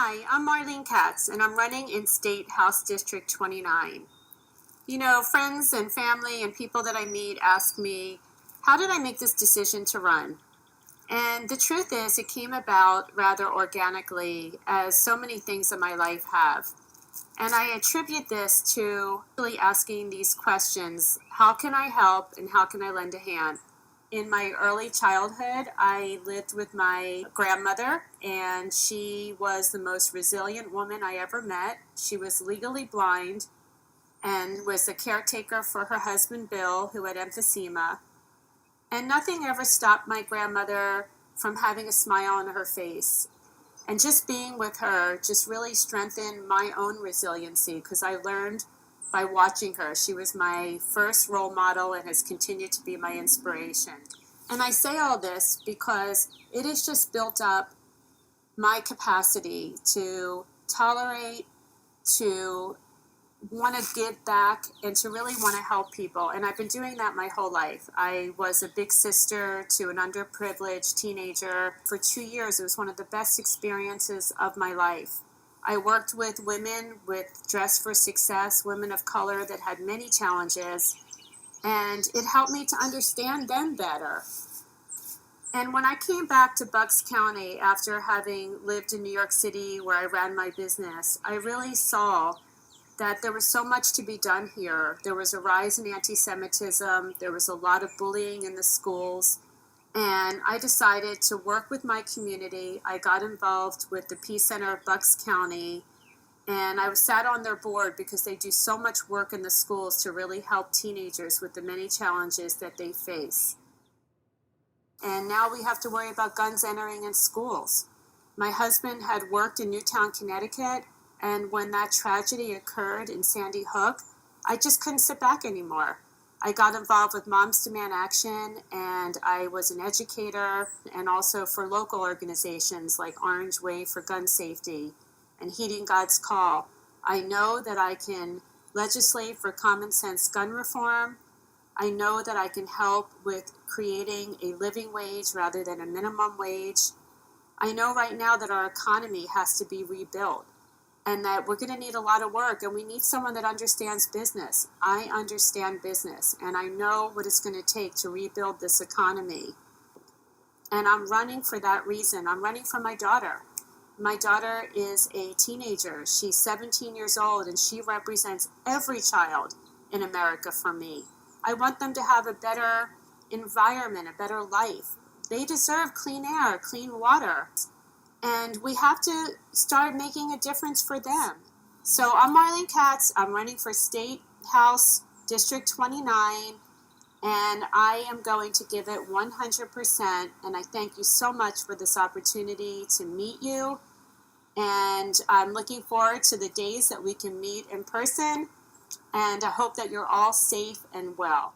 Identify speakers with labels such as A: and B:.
A: Hi, I'm Marlene Katz, and I'm running in State House District 29. You know, friends and family and people that I meet ask me, how did I make this decision to run? And the truth is, it came about rather organically, as so many things in my life have. And I attribute this to really asking these questions: how can I help and how can I lend a hand? In my early childhood, I lived with my grandmother, and she was the most resilient woman I ever met. She was legally blind and was a caretaker for her husband, Bill, who had emphysema. And nothing ever stopped my grandmother from having a smile on her face. And just being with her just really strengthened my own resiliency, because I learned by watching her. She was my first role model and has continued to be my inspiration. And I say all this because it has just built up my capacity to tolerate, to want to give back, and to really want to help people. And I've been doing that my whole life. I was a big sister to an underprivileged teenager for 2 years. It was one of the best experiences of my life. I worked with women with Dress for Success, women of color that had many challenges, and it helped me to understand them better. And when I came back to Bucks County after having lived in New York City where I ran my business, I really saw that there was so much to be done here. There was a rise in anti-Semitism, there was a lot of bullying in the schools, and I decided to work with my community. I got involved with the Peace Center of Bucks County, and I was sat on their board because they do so much work in the schools to really help teenagers with the many challenges that they face. And now we have to worry about guns entering in schools. My husband had worked in Newtown, Connecticut, and when that tragedy occurred in Sandy Hook, I just couldn't sit back anymore. I got involved with Moms Demand Action, and I was an educator, and also for local organizations like Orange Wave for gun safety and Heeding God's Call. I know that I can legislate for common sense gun reform. I know that I can help with creating a living wage rather than a minimum wage. I know right now that our economy has to be rebuilt, and that we're going to need a lot of work, and we need someone that understands business. I understand business, and I know what it's going to take to rebuild this economy. And I'm running for that reason. I'm running for my daughter. My daughter is a teenager. She's 17 years old, and she represents every child in America for me. I want them to have a better environment, a better life. They deserve clean air, clean water. And we have to start making a difference for them. So I'm Marlene Katz. I'm running for State House District 29, and I am going to give it 100%. And I thank you so much for this opportunity to meet you. And I'm looking forward to the days that we can meet in person. And I hope that you're all safe and well.